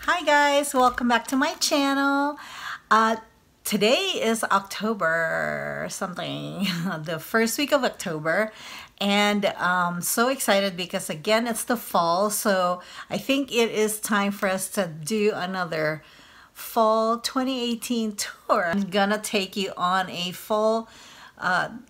Hi guys, welcome back to my channel. Today is October something, the first week of October, and so excited because again it's the fall, so I think it is time for us to do another fall 2018 tour. I'm gonna take you on a full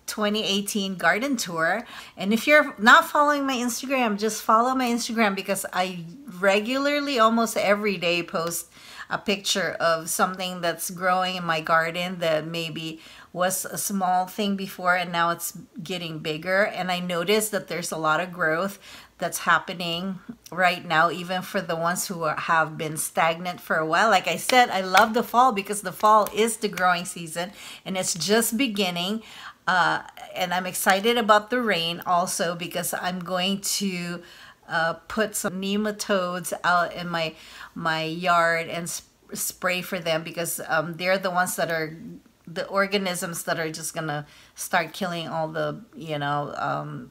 2018 garden tour, and if you're not following my Instagram, just follow my Instagram because I regularly, almost every day, post a picture of something that's growing in my garden that maybe was a small thing before and now it's getting bigger. And I noticed that there's a lot of growth that's happening right now, even for the ones who have been stagnant for a while. Like I said, I love the fall because the fall is the growing season and it's just beginning. And I'm excited about the rain also because I'm going to put some nematodes out in my yard and spray for them because they're the ones that are the organisms that are just gonna start killing all the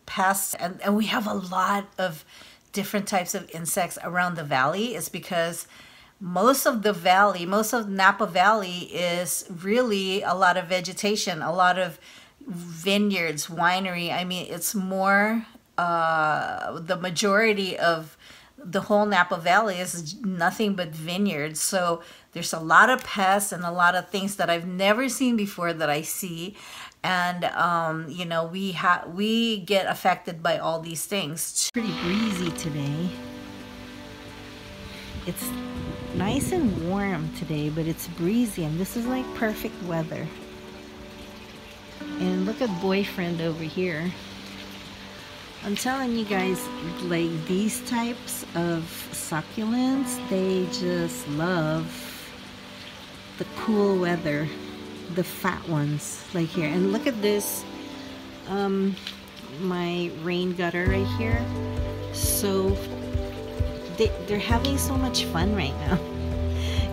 pests, and we have a lot of different types of insects around the valley. It's because most of Napa Valley is really a lot of vegetation, a lot of vineyards, winery. I mean, it's more the majority of the whole Napa Valley is nothing but vineyards. So there's a lot of pests and a lot of things that I've never seen before that I see. And we get affected by all these things. It's pretty breezy today. It's nice and warm today, but it's breezy, and this is like perfect weather. And look at boyfriend over here. I'm telling you guys, like these types of succulents, they just love the cool weather, the fat ones like here. And look at this, my rain gutter right here. So they're having so much fun right now.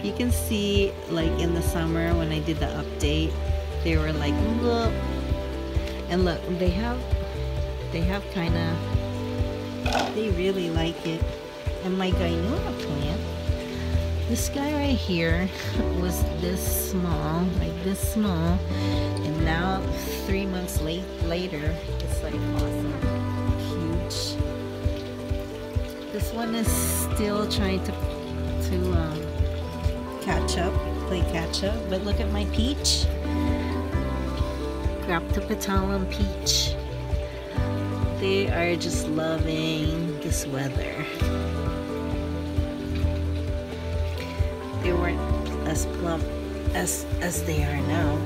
You can see, like in the summer when I did the update, they were like, look, and look, they have kind of, they really like it. And my Gynura plant, this guy right here was this small, like this small, and now 3 months later it's like awesome, huge. This one is still trying to play catch up, but look at my peach, Graptopetalum peach. They are just loving this weather. They weren't as plump as they are now.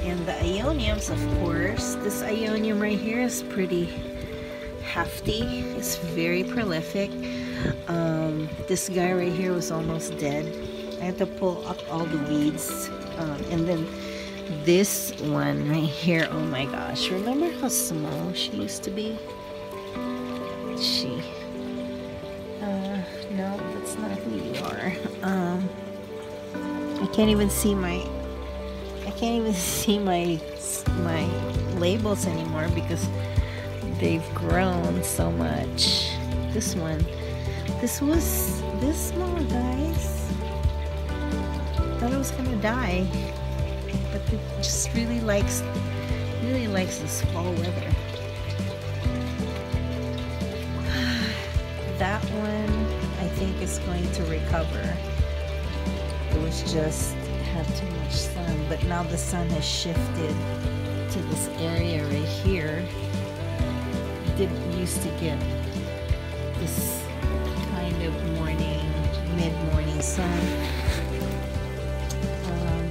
And the Ioniums, of course. This Ionium right here is pretty hefty. It's very prolific. This guy right here was almost dead. I had to pull up all the weeds. And then this one right here, oh my gosh, remember how small she used to be? No, that's not who you are. I can't even see my labels anymore because they've grown so much. This one, this was this small, guys. Thought it was gonna die. But it just really likes this fall weather. That one I think is going to recover. It was just had too much sun, but now the sun has shifted to this area right here. Didn't used to get this kind of mid-morning sun.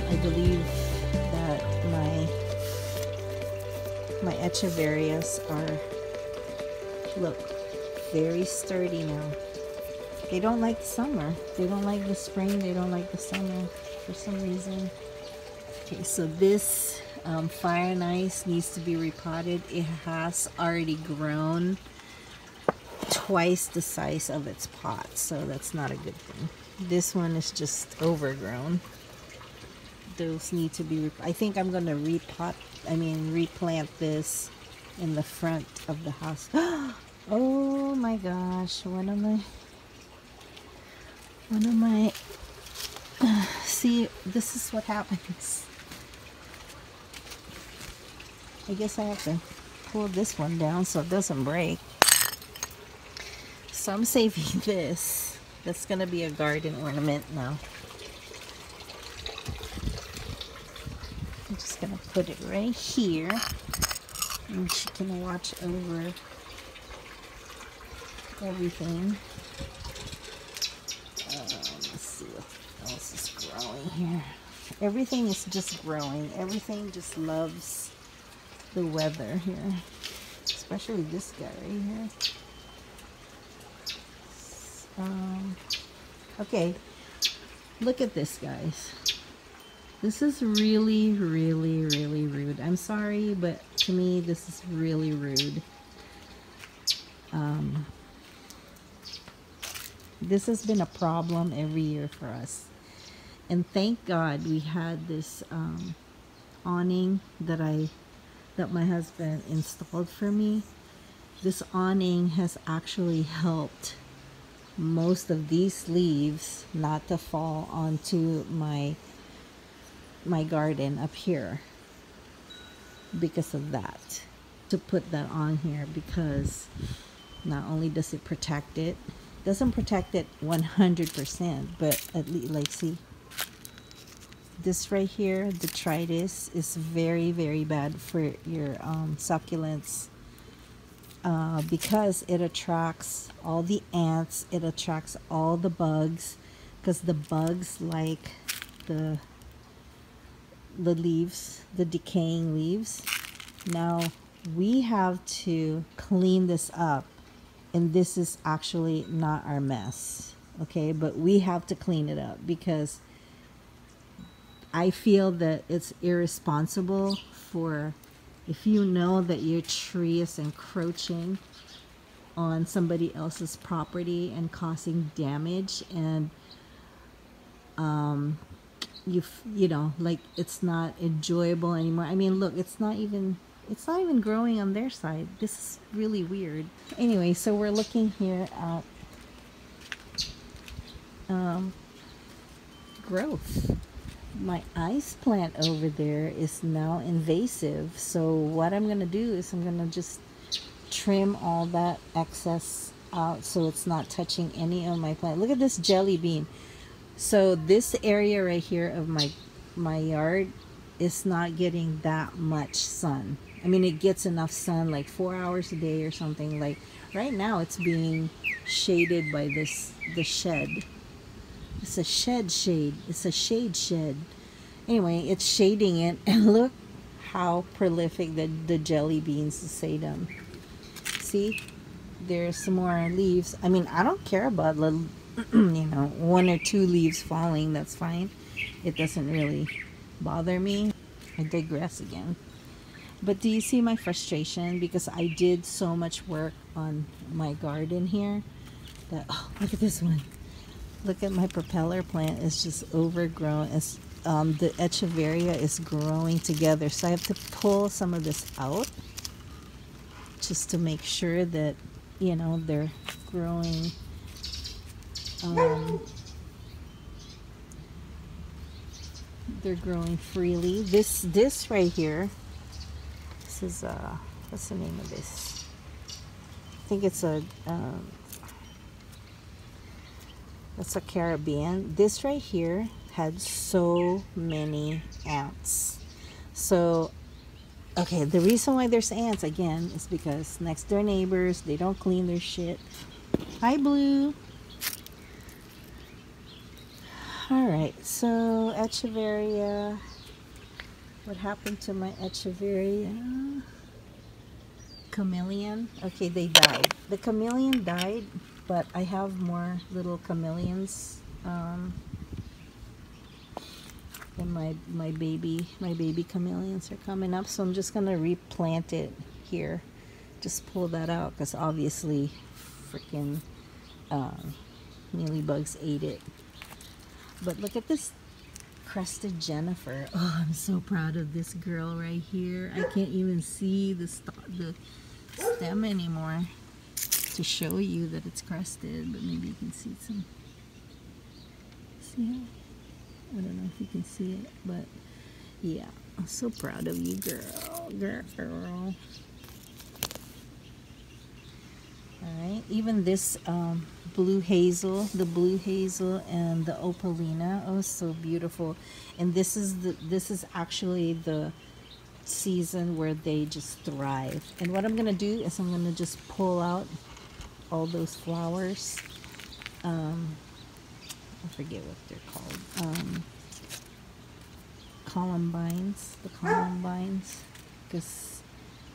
I believe my echeverias are, look, very sturdy now. They don't like the summer. They don't like the spring. They don't like the summer for some reason. Okay, so this fire and ice needs to be repotted. It has already grown twice the size of its pot, so that's not a good thing. This one is just overgrown. Those need to be, I think I'm gonna replant this in the front of the house. Oh my gosh, what am I? One of my, see, this is what happens. I guess I have to pull this one down so it doesn't break. So I'm saving this. That's gonna be a garden ornament now. I'm just gonna put it right here, and she can watch over everything. Let's see what else is growing here. Everything is just growing. Everything just loves the weather here, especially this guy right here. Okay, look at this, guys. This is really, really, really rude. I'm sorry, but to me, this is really rude. This has been a problem every year for us. And thank God we had this awning that my husband installed for me. This awning has actually helped most of these leaves not to fall onto my garden up here because of that. To put that on here, because not only does it protect it, doesn't protect it 100%, but at least, like, see, this right here, detritus, is very, very bad for your succulents, because it attracts all the ants, it attracts all the bugs, because the bugs like the leaves, the decaying leaves. Now we have to clean this up, and this is actually not our mess, okay, but we have to clean it up because I feel that it's irresponsible for, if you know that your tree is encroaching on somebody else's property and causing damage, and you know, like, it's not enjoyable anymore. I mean, look, it's not even growing on their side. This is really weird. Anyway, so we're looking here at growth. My ice plant over there is now invasive, so what I'm gonna do is I'm gonna just trim all that excess out so it's not touching any of my plant. Look at this jelly bean. So this area right here of my yard is not getting that much sun. I mean, it gets enough sun, like 4 hours a day or something. Like right now it's being shaded by the shed. It's a shade. It's a shade shed. Anyway, it's shading it, and look how prolific the jelly beans, the sedum. See, there's some more leaves. I mean, I don't care about little, you know, 1 or 2 leaves falling. That's fine. It doesn't really bother me. I digress again. But do you see my frustration? Because I did so much work on my garden here that, oh, look at this one. Look at my propeller plant. It's just overgrown. It's the echeveria is growing together, so I have to pull some of this out just to make sure that, you know, they're growing freely. This right here, this is what's the name of this? I think it's a that's a Caribbean. This right here had so many ants. So, okay, the reason why there's ants, again, is because next door neighbors, they don't clean their shit. Hi, Blue. Alright, so echeveria. What happened to my echeveria? Chameleon. Okay, they died. The chameleon died, but I have more little chameleons. And my baby chameleons are coming up, so I'm just gonna replant it here. Just pull that out because obviously freaking mealybugs ate it. But look at this crested Jennifer. Oh, I'm so proud of this girl right here. I can't even see the stem anymore to show you that it's crested, but maybe you can see some. See how? I don't know if you can see it, but yeah, I'm so proud of you, girl. Girl. Alright, even this blue hazel, the blue hazel and the opalina, oh, so beautiful. And this is actually the season where they just thrive. And what I'm gonna do is I'm gonna just pull out all those flowers. I forget what they're called. Columbines, the columbines, because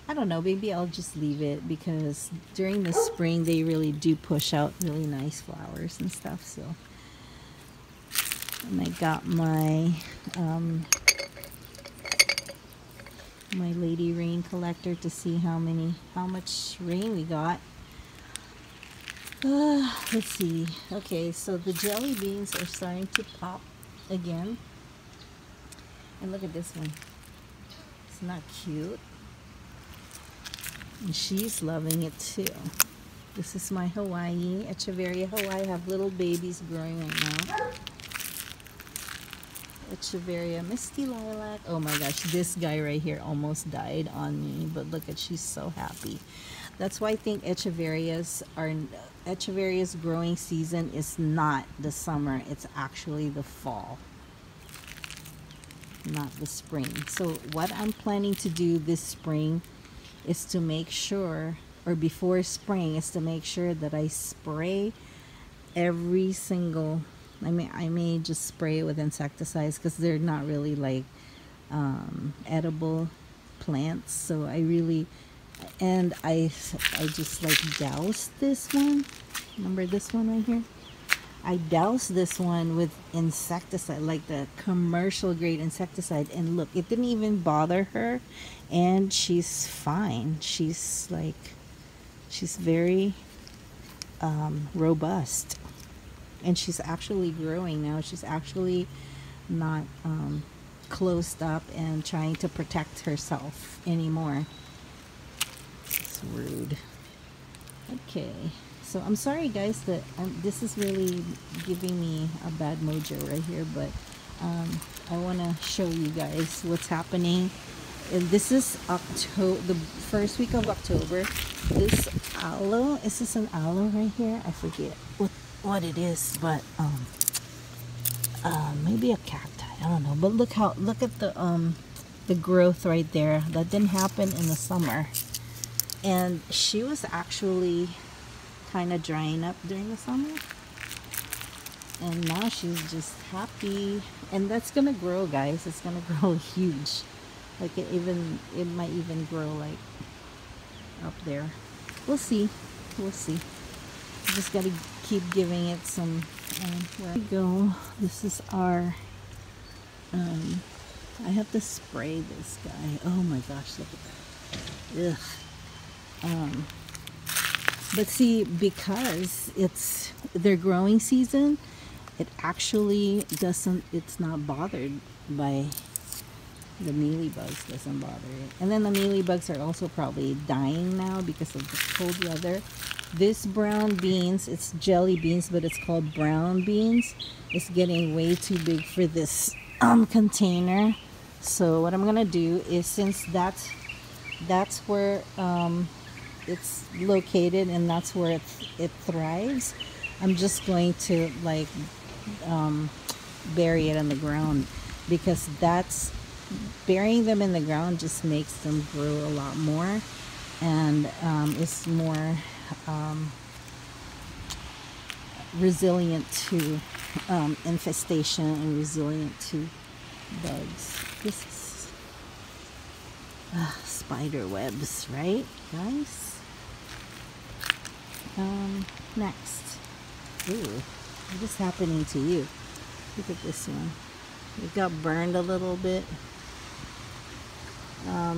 I don't know, maybe I'll just leave it because during the spring they really do push out really nice flowers and stuff. So, and I got my my lady rain collector to see how much rain we got. Let's see. Okay, so the jelly beans are starting to pop again. And look at this one. It's not cute. And she's loving it too. This is my Hawaii, Echeveria Hawaii. I have little babies growing right now. Echeveria Misty Lilac. Oh my gosh, this guy right here almost died on me, but look at, she's so happy. That's why I think Echeveria's growing season is not the summer, it's actually the fall, not the spring. So what I'm planning to do this spring is to make sure, or before spring, is to make sure that I spray every single, I may just spray it with insecticides because they're not really like edible plants. So I really, and I just like douse this one. Remember this one right here? I doused this one with insecticide, like the commercial grade insecticide, and look, it didn't even bother her, and she's fine. She's very robust, and she's actually growing now. She's actually not closed up and trying to protect herself anymore. It's rude. Okay, so I'm sorry guys that this is really giving me a bad mojo right here, but I want to show you guys what's happening. And this is October, the first week of October. This aloe, is this an aloe right here? I forget what it is, but maybe a cacti, I don't know. But look at the growth right there. That didn't happen in the summer, and she was actually kind of drying up during the summer, and now she's just happy. And that's gonna grow, guys. It's gonna grow huge. Like it might even grow like up there. We'll see. Just gotta keep giving it some. There we go. This is our. I have to spray this guy. Oh my gosh, look at that. Ugh. But see, because it's their growing season, it actually doesn't. It's not bothered by. The mealybugs doesn't bother it. And then the mealybugs are also probably dying now because of the cold weather. This brown beans, it's jelly beans, but it's called brown beans. It's getting way too big for this container. So what I'm gonna do is, since that's where it's located and that's where it thrives, I'm just going to like bury it in the ground, because burying them in the ground just makes them grow a lot more, and it's more resilient to infestation and resilient to bugs. This is spider webs, right, guys? Next. Ooh, what is happening to you? Look at this one. It got burned a little bit.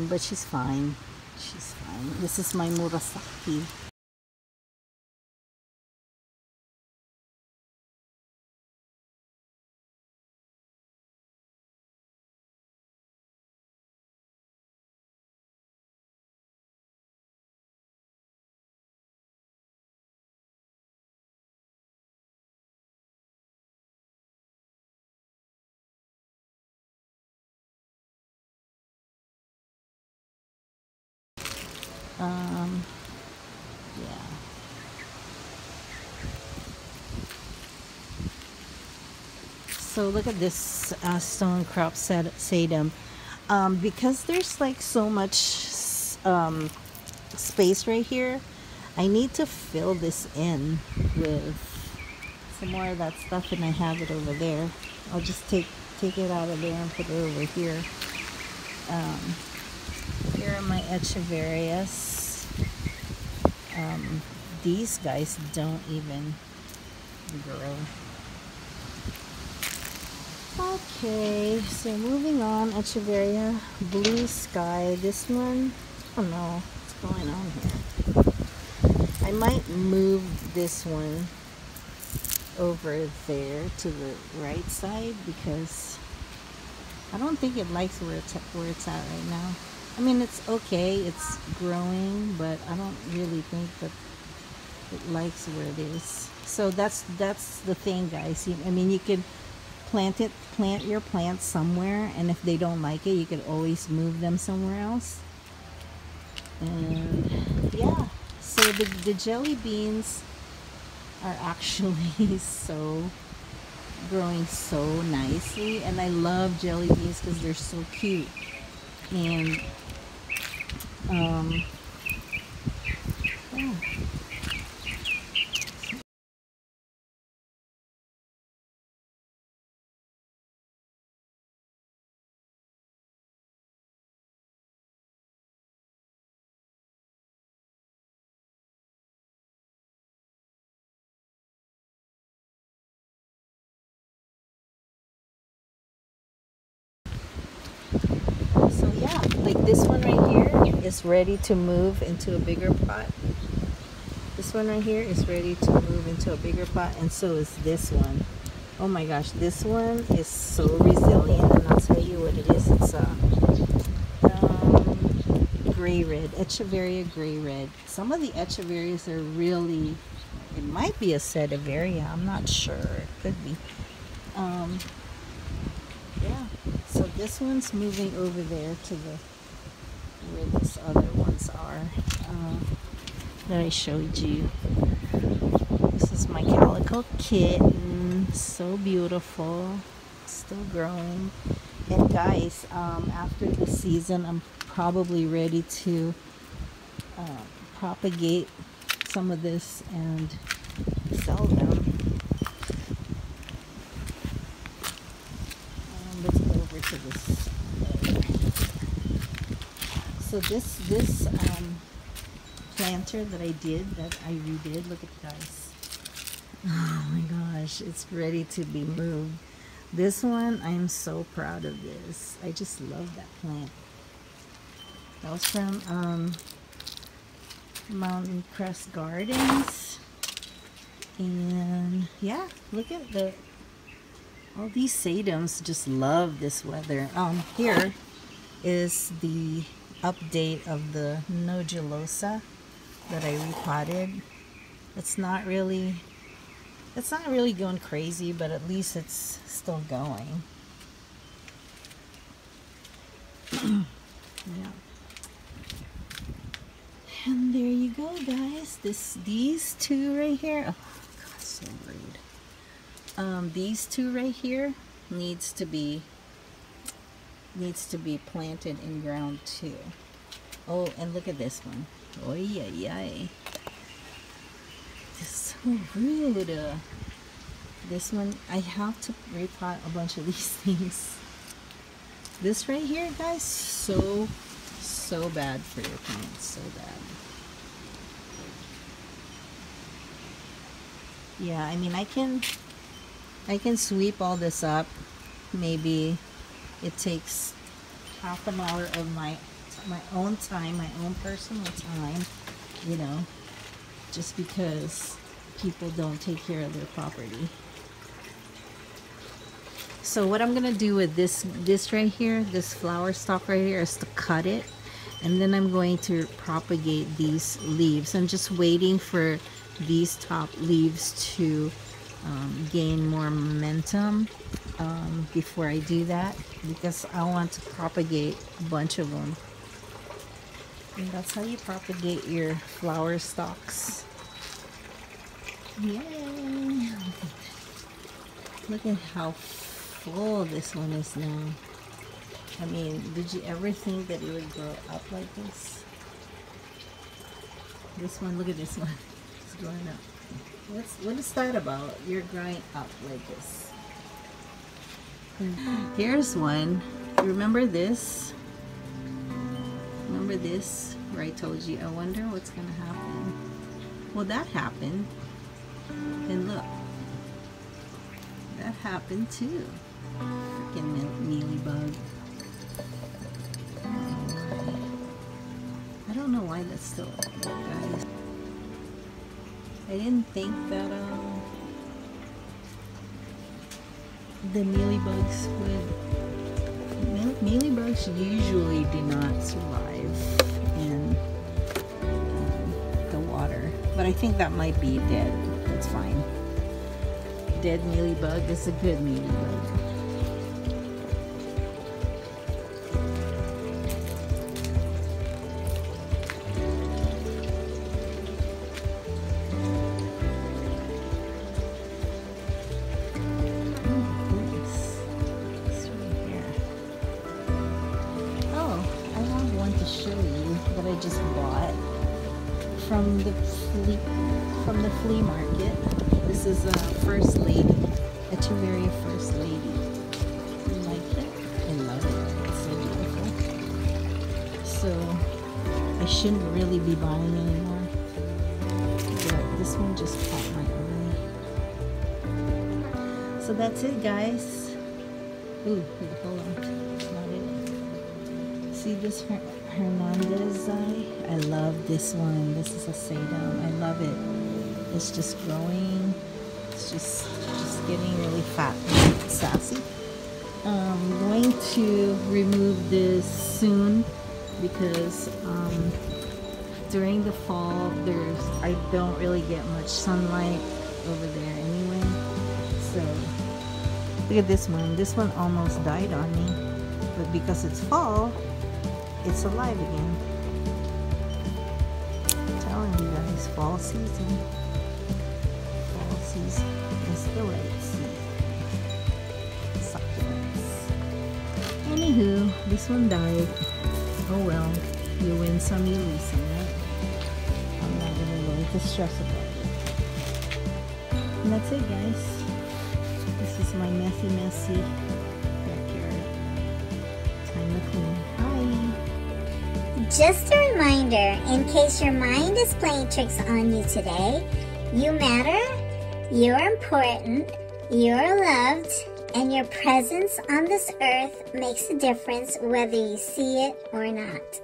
But she's fine. She's fine. This is my murasaki. Um, yeah. So look at this stone crop sedum. Because there's like so much space right here, I need to fill this in with some more of that stuff, and I have it over there. I'll just take it out of there and put it over here. Here are my echeverias. These guys don't even grow. Okay, so moving on, echeveria, blue sky. This one, I don't know what's going on here. I might move this one over there to the right side because I don't think it likes where it's at right now. I mean, it's okay, it's growing, but I don't really think that it likes where it is. So that's the thing, guys. I mean, you could plant your plants somewhere, and if they don't like it, you could always move them somewhere else. And yeah, so the jelly beans are actually growing so nicely, and I love jelly beans because they're so cute. And yeah. So yeah, like this one right here is ready to move into a bigger pot. This one right here is ready to move into a bigger pot, and so is this one. Oh my gosh, this one is so resilient, and I'll tell you what it is. It's gray red, echeveria gray red. Some of the echeverias are really, it might be a sediveria, I'm not sure, it could be. Yeah, so this one's moving over there to where these other ones are that I showed you. This is my calico kitten, so beautiful, still growing. And guys, after the season, I'm probably ready to propagate some of this and sell them. Let's go over to this. So this planter that I redid, look at guys. Oh my gosh, it's ready to be moved. This one, I'm so proud of this. I just love that plant. That was from Mountain Crest Gardens. And yeah, look at all these sedums just love this weather. Here is the update of the nodulosa that I repotted. It's not really going crazy, but at least it's still going. Yeah. And there you go, guys. These two right here. Oh God, so rude. These two right here needs to be planted in ground too. Oh, and look at this one. Oh yeah, yeah. This is so rude. This one, I have to repot a bunch of these things. This right here, guys, so bad for your plants, so bad. Yeah, I mean, I can sweep all this up. Maybe it takes half an hour of my own time, my own personal time, you know, just because people don't take care of their property. So what I'm gonna do with this right here, this flower stalk right here, is to cut it, and then I'm going to propagate these leaves. I'm just waiting for these top leaves to gain more momentum before I do that, because I want to propagate a bunch of them. And that's how you propagate your flower stalks. Yay! Look at how full this one is now. I mean, did you ever think that it would grow up like this? This one, look at this one. It's growing up. What is that about? You're growing up like this. Here's one. Remember this? Remember this? Where I told you, I wonder what's gonna happen. Well, that happened. And look. That happened too. Freaking mealybug. I don't know why that's still up, guys. I didn't think that the mealybugs would. Mealybugs usually do not survive in the water, but I think that might be dead. That's fine. Dead mealybug is a good mealybug. To show you that I just bought from the flea market. This is a First Lady, a Echeveria First Lady. You like it? I love it. It's so beautiful. So I shouldn't really be buying anymore, but this one just caught my eye. So that's it, guys. Ooh, wait, hold on. That's not it. See this Hernandez eye? I love this one. This is a sedum. I love it. It's just growing. It's just getting really fat and sassy. I'm going to remove this soon because during the fall I don't really get much sunlight over there anyway. So look at this one. This one almost died on me, but because it's fall, it's alive again. I'm telling you guys, fall season. Fall season is the right season. Succulents. Anywho, this one died. Oh well, you win some, you lose some, right? I'm not gonna go into stress about it. And that's it, guys. This is my messy backyard. Time to clean. Bye. Just a reminder, in case your mind is playing tricks on you today, you matter, you're important, you're loved, and your presence on this earth makes a difference whether you see it or not.